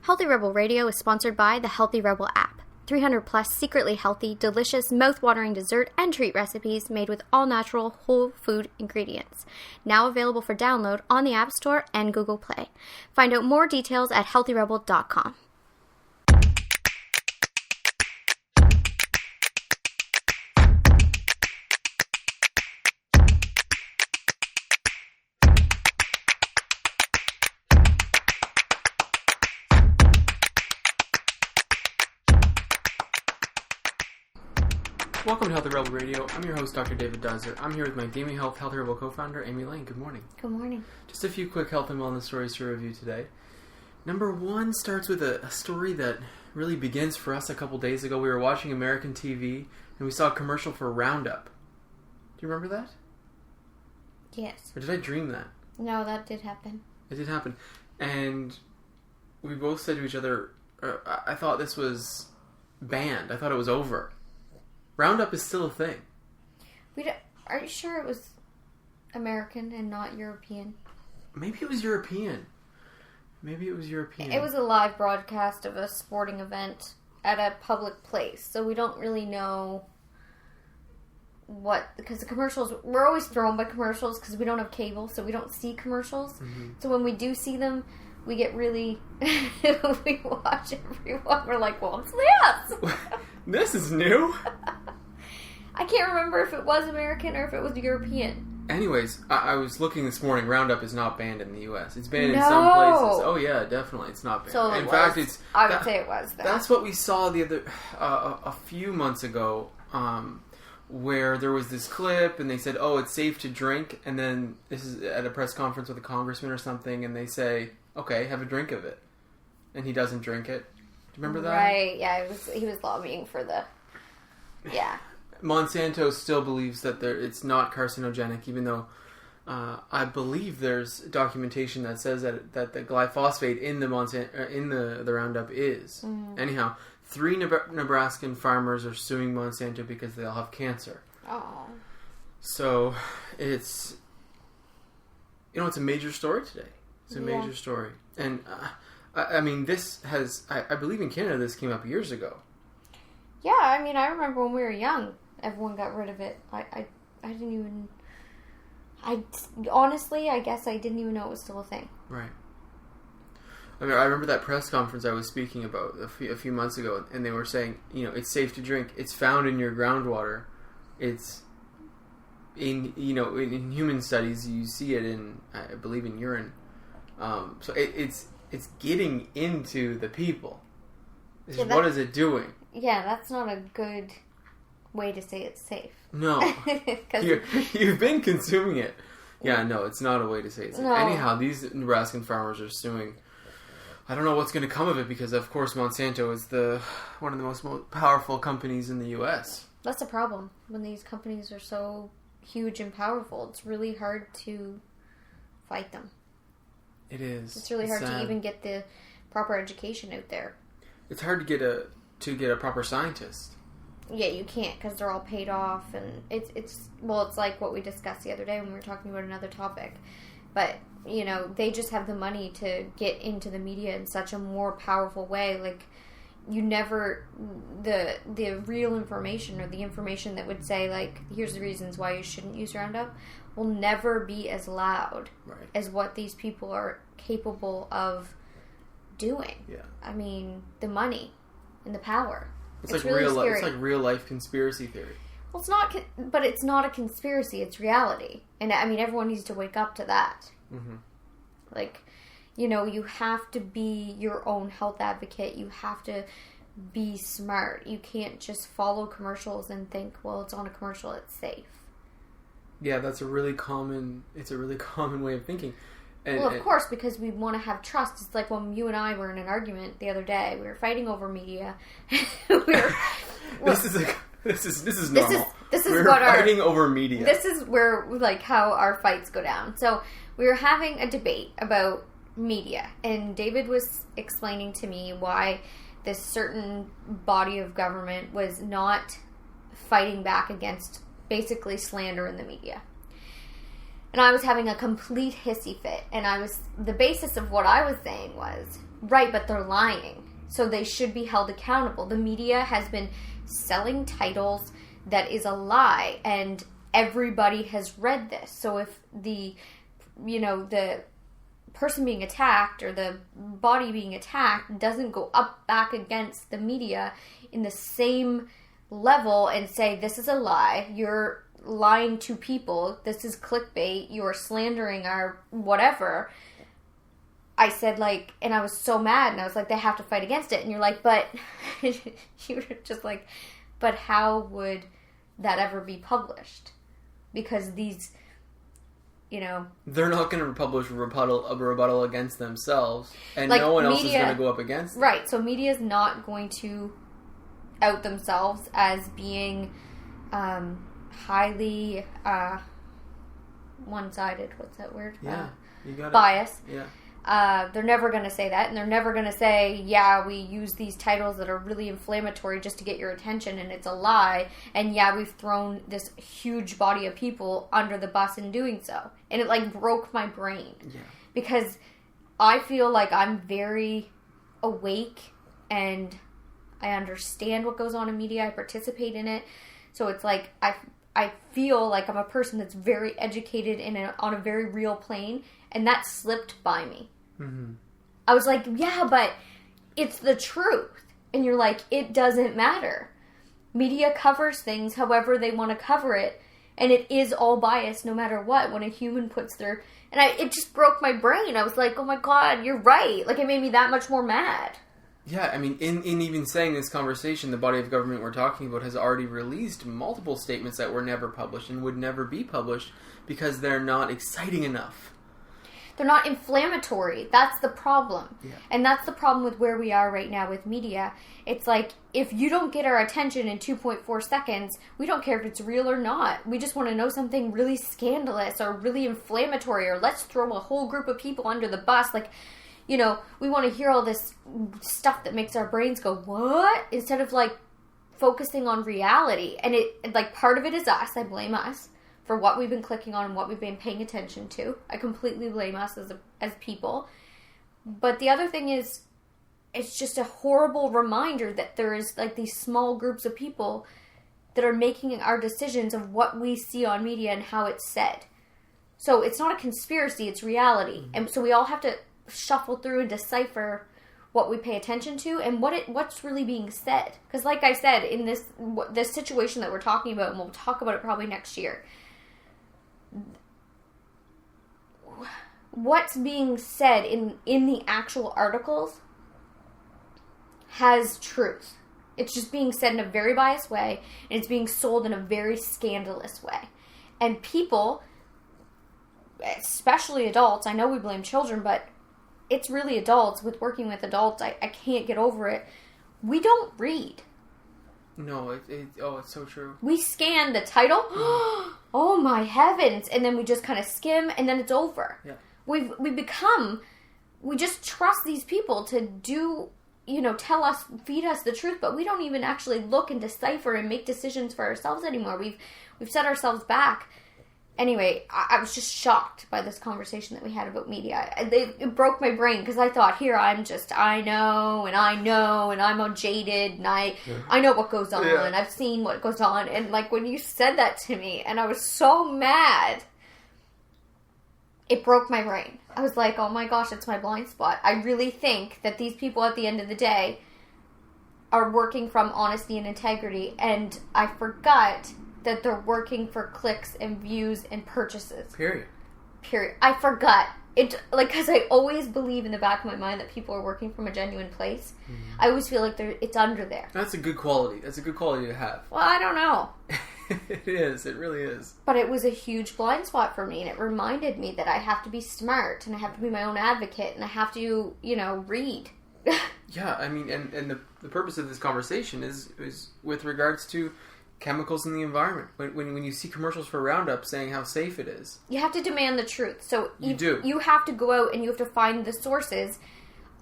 Healthy Rebel Radio is sponsored by the Healthy Rebel app. 300 plus secretly healthy, delicious, mouth-watering dessert and treat recipes made with all-natural, whole food ingredients. Now available for download on the App Store and Google Play. Find out more details at healthyrebel.com. Welcome to Healthy Rebel Radio. I'm your host, Dr. David Duzzer. I'm here with my Gaming Health Healthy Rebel co-founder, Amy Lane. Good morning. Good morning. Just a few quick health and wellness stories to review today. Number one starts with a story that really begins for us a couple days ago. We were watching American TV, and we saw a commercial for Roundup. Do you remember that? Yes. Or did I dream that? No, that did happen. It did happen. And we both said to each other, I thought this was banned. I thought it was over. Roundup is still a thing. Are you sure it was American and not European? Maybe it was European. It was a live broadcast of a sporting event at a public place, so we don't really know because the commercials, we're always thrown by commercials because we don't have cable, so we don't see commercials. Mm-hmm. So when we do see them, we get really, we watch everyone, we're like, what's this? This is new. I can't remember if it was American or if it was European. Anyways, I was looking this morning. Roundup is not banned in the U.S. It's banned in some places. Oh yeah, definitely, it's not banned. So in fact, it's. I would say it was. That's what we saw the other a few months ago, where there was this clip, and they said, "Oh, it's safe to drink," and then this is at a press conference with a congressman or something, and they say, "Okay, have a drink of it," and he doesn't drink it. Do you remember that? Right. Yeah. He was lobbying for the. Yeah. Monsanto still believes that it's not carcinogenic, even though I believe there's documentation that says that the glyphosate in the the Roundup is. Mm. Anyhow, 3 Nebraskan farmers are suing Monsanto because they all have cancer. Oh. So it's it's a major story today. It's a major story, and I mean this has I believe in Canada this came up years ago. Yeah, I mean I remember when we were young. Everyone got rid of it. I didn't even... honestly, I guess I didn't even know it was still a thing. Right. I mean, I remember that press conference I was speaking about a few months ago, and they were saying, it's safe to drink. It's found in your groundwater. It's in human studies, you see it in, I believe, in urine. So it's getting into the people. What is it doing? Yeah, that's not a good way to say it's safe. No. You've been consuming it. Yeah, no, it's not a way to say it's safe. No. Anyhow, these Nebraskan farmers are suing. I don't know what's going to come of it because, of course, Monsanto is one of the most powerful companies in the U.S. That's a problem. When these companies are so huge and powerful, it's really hard to fight them. It is. It's really hard to even get the proper education out there. It's hard to get a proper scientist. Yeah, you can't because they're all paid off, and it's like what we discussed the other day when we were talking about another topic. But they just have the money to get into the media in such a more powerful way. Like the real information or the information that would say like here's the reasons why you shouldn't use Roundup will never be as loud as what these people are capable of doing. Yeah, I mean the money and the power. It's like really real. It's like real life conspiracy theory. Well, it's not, but it's not a conspiracy. It's reality, and I mean everyone needs to wake up to that. Mm-hmm. Like, you have to be your own health advocate. You have to be smart. You can't just follow commercials and think, well, it's on a commercial, it's safe. Yeah, that's a really common way of thinking. Of course, because we want to have trust. It's like when you and I were in an argument the other day. We were fighting over media. This is normal. We're fighting over media. This is where how our fights go down. So we were having a debate about media, and David was explaining to me why this certain body of government was not fighting back against basically slander in the media. And I was having a complete hissy fit. And the basis of what I was saying was, right, but they're lying. So they should be held accountable. The media has been selling titles that is a lie. And everybody has read this. So if the person being attacked or the body being attacked doesn't go up back against the media in the same level and say, this is a lie, you're lying to people, this is clickbait, you're slandering our whatever. I said, like, and I was so mad, and I was like, they have to fight against it. And you're like, but you were just like, but how would that ever be published? Because these, they're not going to publish a rebuttal against themselves, and like, no one else is going to go up against them. Right, so media is not going to out themselves as being highly one-sided. What's that word? Yeah, you got it. Bias. Yeah. They're never going to say that, and they're never going to say, yeah, we use these titles that are really inflammatory just to get your attention, and it's a lie, and yeah, we've thrown this huge body of people under the bus in doing so. And it, like, broke my brain. Yeah. Because I feel like I'm very awake, and I understand what goes on in media, I participate in it, so it's like, I feel like I'm a person that's very educated on a very real plane, and that slipped by me. Mm-hmm. I was like, yeah, but it's the truth. And you're like, it doesn't matter. Media covers things however they want to cover it, and it is all biased no matter what. When a human puts their... And it just broke my brain. I was like, oh my God, you're right. Like, it made me that much more mad. Yeah, I mean, in even saying this conversation, the body of government we're talking about has already released multiple statements that were never published and would never be published because they're not exciting enough. They're not inflammatory. That's the problem. Yeah. And that's the problem with where we are right now with media. It's like, if you don't get our attention in 2.4 seconds, we don't care if it's real or not. We just want to know something really scandalous or really inflammatory, or let's throw a whole group of people under the bus. Like, we want to hear all this stuff that makes our brains go, what? Instead of, like, focusing on reality. And it, like, part of it is us. I blame us for what we've been clicking on and what we've been paying attention to. I completely blame us as people. But the other thing is, it's just a horrible reminder that there is, like, these small groups of people that are making our decisions of what we see on media and how it's said. So it's not a conspiracy, it's reality. Mm-hmm. And so we all have to shuffle through and decipher what we pay attention to and what's really being said. Because like I said, in this situation that we're talking about, and we'll talk about it probably next year, what's being said in the actual articles has truth. It's just being said in a very biased way, and it's being sold in a very scandalous way. And people, especially adults, I know we blame children, but it's really adults. With working with adults, I can't get over it. We don't read. No, it's so true. We scan the title. Oh my heavens. And then we just kind of skim, and then it's over. Yeah. We just trust these people to do, tell us, feed us the truth, but we don't even actually look and decipher and make decisions for ourselves anymore. We've set ourselves back. Anyway, I was just shocked by this conversation that we had about media. It broke my brain because I thought, I know, and I'm all jaded, and I know what goes on, and I've seen what goes on. And, like, when you said that to me, and I was so mad, it broke my brain. I was like, oh my gosh, it's my blind spot. I really think that these people at the end of the day are working from honesty and integrity, and I forgot that they're working for clicks and views and purchases. Period. I forgot. It, like, because I always believe in the back of my mind that people are working from a genuine place. Mm-hmm. I always feel like it's under there. That's a good quality. That's a good quality to have. Well, I don't know. It is. It really is. But it was a huge blind spot for me, and it reminded me that I have to be smart, and I have to be my own advocate, and I have to, read. Yeah, I mean, and the purpose of this conversation is with regards to chemicals in the environment. When you see commercials for Roundup saying how safe it is, you have to demand the truth. So you do. You have to go out and you have to find the sources,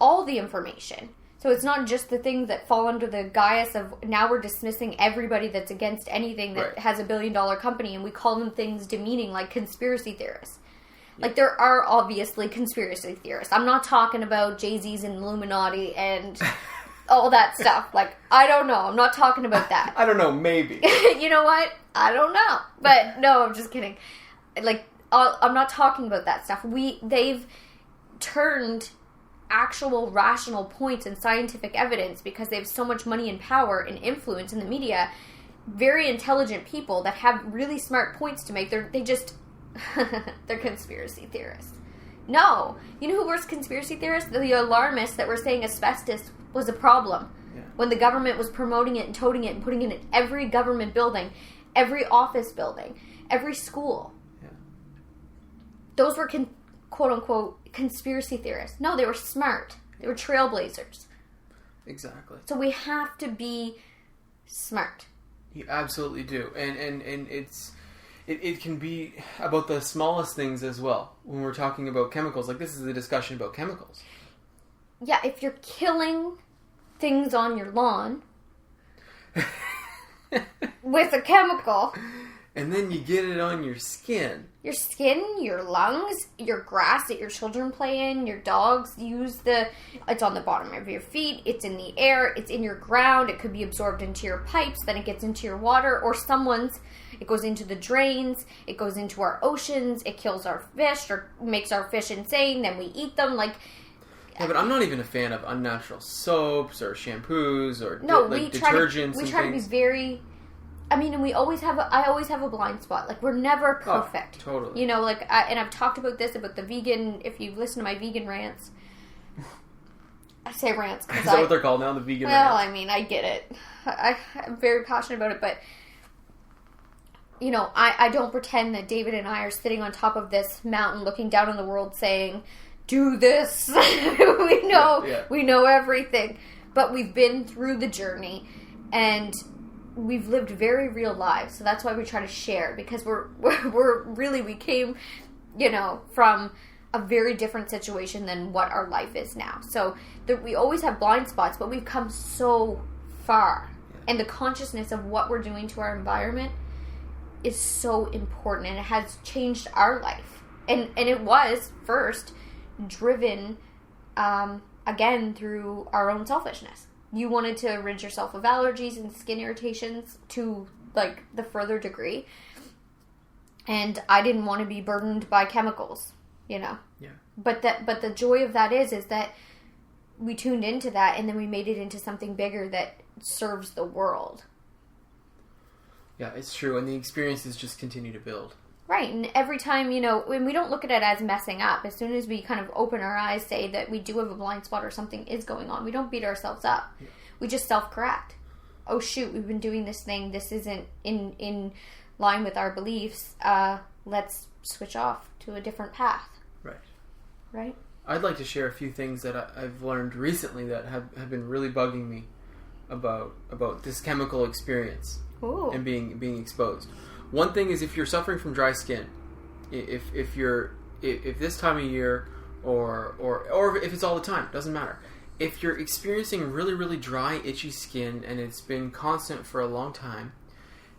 all the information. So So it's not just the things that fall under the guise of now we're dismissing everybody that's against anything that has $1 billion company, and we call them things demeaning like conspiracy theorists. Like, there are obviously conspiracy theorists. I'm not talking about Jay-Z's and Illuminati and all that stuff. Like, I don't know. I'm not talking about that. I don't know. Maybe. You know what? I don't know. But, no, I'm just kidding. Like, I'm not talking about that stuff. They've turned actual rational points and scientific evidence, because they have so much money and power and influence in the media. Very intelligent people that have really smart points to make. They're conspiracy theorists. No. You know who were conspiracy theorists? The alarmists that were saying asbestos was a problem. Yeah. When the government was promoting it and toting it and putting it in every government building, every office building, every school. Yeah. Those were quote-unquote conspiracy theorists. No, they were smart. They were trailblazers. Exactly. So we have to be smart. You absolutely do. And it can be about the smallest things as well. When we're talking about chemicals, like this is a discussion about chemicals. Yeah, if you're killing things on your lawn with a chemical, and then you get it on your skin. Your skin, your lungs, your grass that your children play in, your dogs use it's on the bottom of your feet, it's in the air, it's in your ground, it could be absorbed into your pipes, then it gets into your water, or it goes into the drains, it goes into our oceans, it kills our fish, or makes our fish insane, then we eat them, like... Yeah, but I'm not even a fan of unnatural soaps, or shampoos, or detergents. We try to be very... I mean, and I always have a blind spot. Like, we're never perfect. Oh, totally. You know, like, and I've talked about this, about the vegan, if you've listened to my vegan rants. I say rants because Is that what they're called now, the vegan rants? Well, I mean, I get it. I'm very passionate about it, but, you know, I don't pretend that David and I are sitting on top of this mountain looking down on the world saying, do this. We know everything. But we've been through the journey, and... we've lived very real lives, so that's why we try to share, because we came, you know, from a very different situation than what our life is now. So we always have blind spots, but we've come so far, and the consciousness of what we're doing to our environment is so important, and it has changed our life. And it was first driven, again, through our own selfishness. You wanted to rid yourself of allergies and skin irritations to, like, the further degree. And I didn't want to be burdened by chemicals, you know. Yeah. But the joy of that is that we tuned into that, and then we made it into something bigger that serves the world. Yeah, it's true. And the experiences just continue to build. Right, and every time, you know, when we don't look at it as messing up, as soon as we kind of open our eyes, say that we do have a blind spot or something is going on, we don't beat ourselves up. Yeah. We just self-correct. Oh, shoot, we've been doing this thing. This isn't in line with our beliefs. Let's switch off to a different path. Right. Right? I'd like to share a few things that I've learned recently that have been really bugging me about this chemical experience. Ooh. And being exposed. One thing is, if you're suffering from dry skin, if this time of year, or if it's all the time, doesn't matter. If you're experiencing really, really dry, itchy skin, and it's been constant for a long time,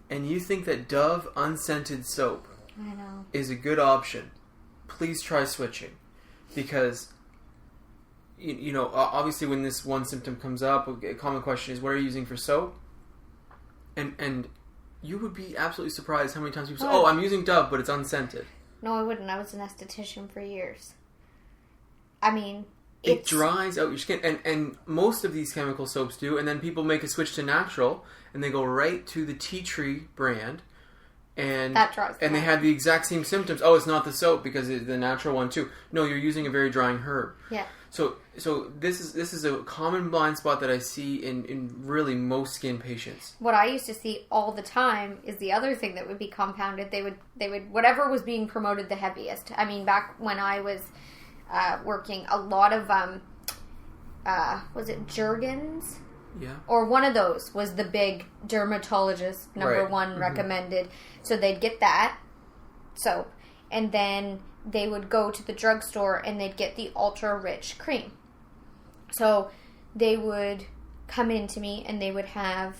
and you think that Dove unscented soap is a good option, please try switching. Because, you know, obviously when this one symptom comes up, a common question is, what are you using for soap? And you would be absolutely surprised how many times people say, oh, I'm using Dove, but it's unscented. No, I wouldn't. I was an esthetician for years. I mean, it dries out your skin. And most of these chemical soaps do. And then people make a switch to natural, and they go right to the tea tree brand. And that dries and they have the exact same symptoms. Oh, it's not the soap because it's the natural one too. No, you're using a very drying herb. Yeah. So this is a common blind spot that I see in really most skin patients. What I used to see all the time is the other thing that would be compounded. They would whatever was being promoted the heaviest. I mean, back when I was working, a lot of was it Jergens? Yeah. Or one of those was the big dermatologist number one recommended. So they'd get that soap, and then they would go to the drugstore and they'd get the ultra rich cream. So they would come into me and they would have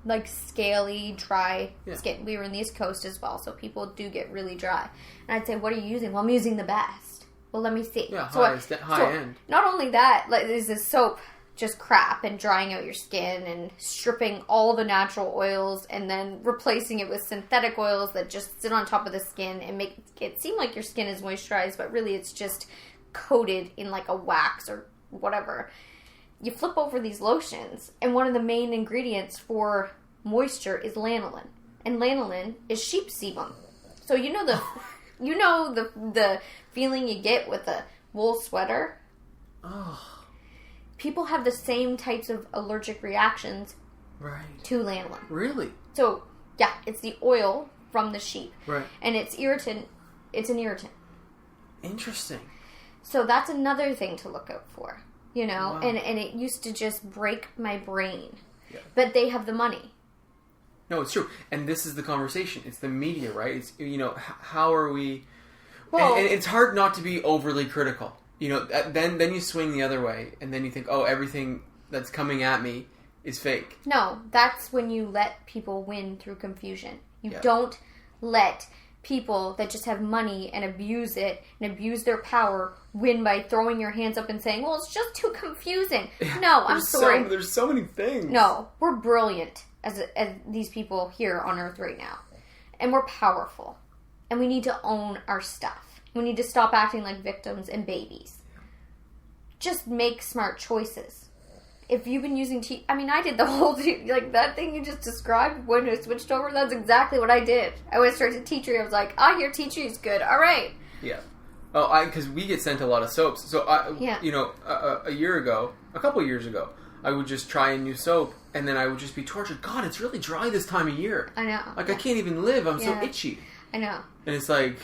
like scaly, dry skin. We were in the East Coast as well, so people do get really dry. And I'd say, what are you using? Well, I'm using the best. Well, let me see. Yeah, high end. Not only that, like, is this soap just crap and drying out your skin and stripping all the natural oils and then replacing it with synthetic oils that just sit on top of the skin and make it seem like your skin is moisturized, but really it's just coated in like a wax or whatever. You flip over these lotions, and one of the main ingredients for moisture is lanolin, and lanolin is sheep sebum. So you know the feeling you get with a wool sweater. Oh, people have the same types of allergic reactions to lanolin. Really? So yeah, it's the oil from the sheep, right? And it's irritant. It's an irritant. Interesting. So that's another thing to look out for. You know, wow. and it used to just break my brain. Yeah. But they have the money. No, it's true. And this is the conversation. It's the media, right? It's, you know, how are we... Well, and it's hard not to be overly critical. You know, then you swing the other way, and then you think, oh, everything that's coming at me is fake. No, that's when you let people win through confusion. You don't let people that just have money and abuse it and abuse their power win by throwing your hands up and saying, well, it's just too confusing. No, I'm sorry. There's so many things. No, we're brilliant as these people here on Earth right now. And we're powerful. And we need to own our stuff. We need to stop acting like victims and babies. Just make smart choices. If you've been using I did the whole like that thing you just described when I switched over. That's exactly what I did. I went straight to tea tree. I was like, I hear tea tree is good. All right. Yeah. Oh, because we get sent a lot of soaps. So you know, a couple of years ago, I would just try a new soap, and then I would just be tortured. God, it's really dry this time of year. I know. Like I can't even live. I'm so itchy. I know. And it's like,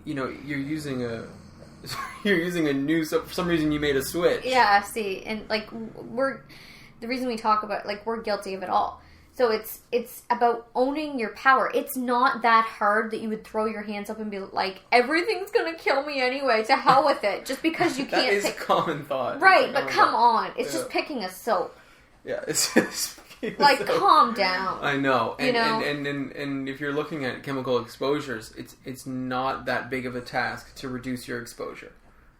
you know, you're using a new soap. For some reason, you made a switch. Yeah, see, and like the reason we talk about, like, we're guilty of it all. So it's about owning your power. It's not that hard that you would throw your hands up and be like, everything's gonna kill me anyway. To hell with it. Just because you can't. That is common thought. Right, but come on, it's just picking a soap. Yeah, it's just like soap. Calm down. I know, and, you know? And if you're looking at chemical exposures, it's not that big of a task to reduce your exposure.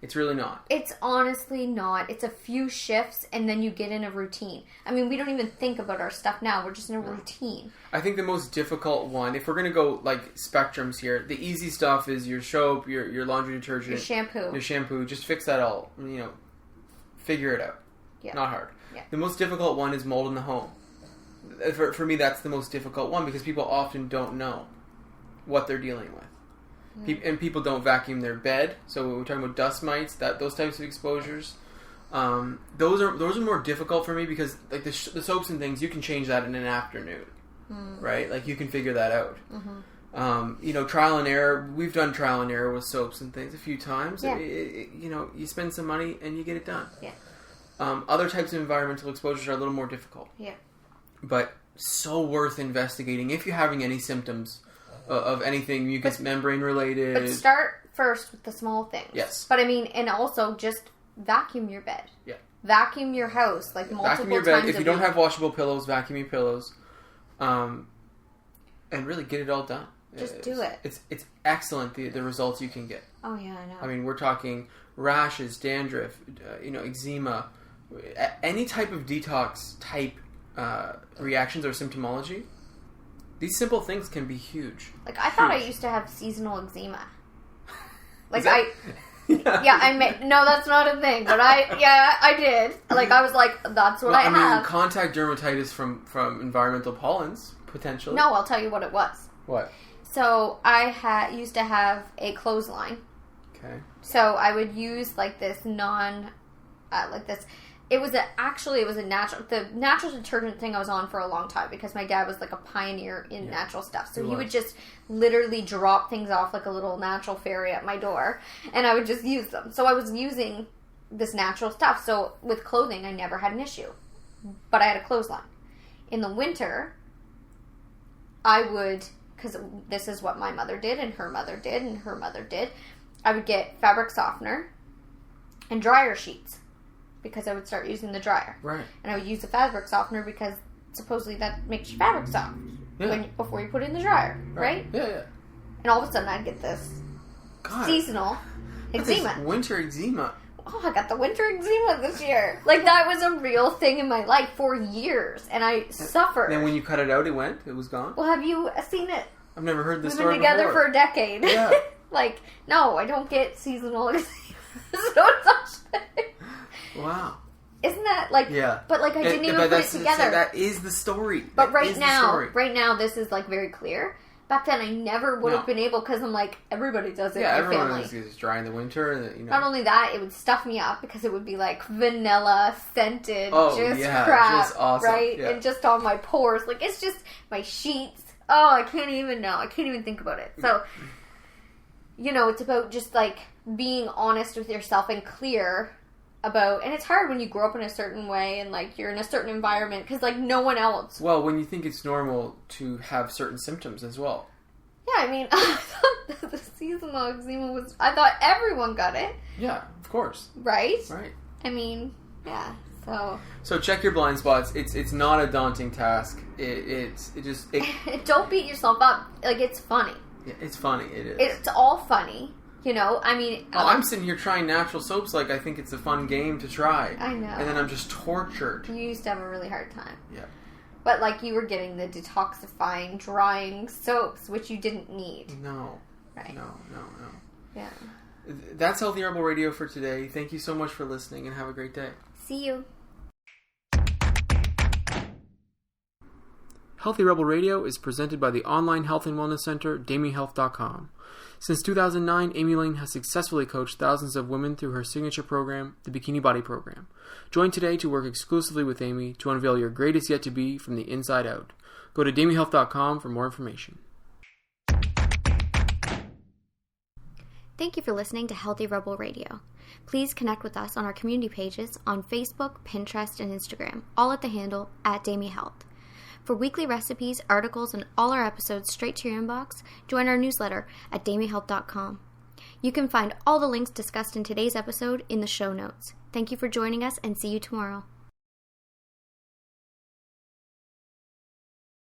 It's really not. It's honestly not. It's a few shifts, and then you get in a routine. I mean, we don't even think about our stuff now. We're just in a routine. I think the most difficult one, if we're going to go, like, spectrums here, the easy stuff is your soap, your laundry detergent. Your shampoo. Just fix that all. You know, figure it out. Yeah. Not hard. Yeah. The most difficult one is mold in the home. For me, that's the most difficult one, because people often don't know what they're dealing with. And people don't vacuum their bed, so we're talking about dust mites, those types of exposures. Those are more difficult for me, because like the soaps and things, you can change that in an afternoon, right? Like you can figure that out. You know, trial and error. We've done trial and error with soaps and things a few times. Yeah. You know, you spend some money and you get it done. Yeah. Other types of environmental exposures are a little more difficult. Yeah. But so worth investigating if you're having any symptoms of anything mucous membrane related. But start first with the small things. Yes. But I mean, and also just vacuum your bed. Yeah. Vacuum your house like multiple vacuum your bed. times. If you don't have washable pillows, vacuum your pillows. And really get it all done. Just do it. It's excellent the results you can get. Oh yeah, I know. I mean, we're talking rashes, dandruff, you know, eczema, any type of detox type reactions or symptomology. These simple things can be huge. Like, I thought I used to have seasonal eczema. Like, Yeah. No, that's not a thing, but I did. Like, I was like, that's what I have. I mean, contact dermatitis from environmental pollens, potentially. No, I'll tell you what it was. What? So, I used to have a clothesline. Okay. So, I would use, like, this it was a natural detergent thing I was on for a long time, because my dad was like a pioneer in natural stuff. So he would just literally drop things off like a little natural fairy at my door, and I would just use them. So I was using this natural stuff. So with clothing, I never had an issue, but I had a clothesline. In the winter, I would, because this is what my mother did, and her mother did, and her mother did, I would get fabric softener and dryer sheets. because I would start using the dryer. Right. And I would use the fabric softener because supposedly that makes your fabric soft before you put it in the dryer, right? Yeah. And all of a sudden I'd get this seasonal eczema. This winter eczema. Oh, I got the winter eczema this year. Like, that was a real thing in my life for years, and I suffered. And then when you cut it out, it was gone? Well, have you seen it? I've never heard this story before. We've been together for a decade. Yeah. Like, no, I don't get seasonal eczema. So such thing. Wow. Isn't that, like... Yeah. But, like, I didn't even put it together. That is the story. But right now, this is, like, very clear. Back then, I never would have been able, because I'm like, everybody does it in my family. Yeah, everyone is dry in the winter. Not only that, it would stuff me up, because it would be, like, vanilla, scented, crap, just awesome. Right? Yeah. And just on my pores. Like, it's just my sheets. Oh, I can't even know. I can't even think about it. So, it's about just, like, being honest with yourself and clear about... And it's hard when you grow up in a certain way and, like, you're in a certain environment because, like, no one else... Well, when you think it's normal to have certain symptoms as well. Yeah, I mean, I thought the seasonal eczema was... I thought everyone got it. Yeah, of course. Right? Right. I mean, yeah, so... So check your blind spots. It's not a daunting task. Don't beat yourself up. Like, it's funny. Yeah, it's funny. It is. It's all funny. I mean... I'm sitting here trying natural soaps like I think it's a fun game to try. I know. And then I'm just tortured. You used to have a really hard time. Yeah. But, like, you were getting the detoxifying, drying soaps, which you didn't need. No. Right. No. Yeah. That's Healthy Rebel Radio for today. Thank you so much for listening and have a great day. See you. Healthy Rebel Radio is presented by the online health and wellness center, DamiHealth.com. Since 2009, Amy Lane has successfully coached thousands of women through her signature program, the Bikini Body Program. Join today to work exclusively with Amy to unveil your greatest yet to be from the inside out. Go to DamiHealth.com for more information. Thank you for listening to Healthy Rebel Radio. Please connect with us on our community pages on Facebook, Pinterest, and Instagram, all at the handle @DamiHealth. For weekly recipes, articles, and all our episodes straight to your inbox, join our newsletter at DamiHealth.com. You can find all the links discussed in today's episode in the show notes. Thank you for joining us, and see you tomorrow.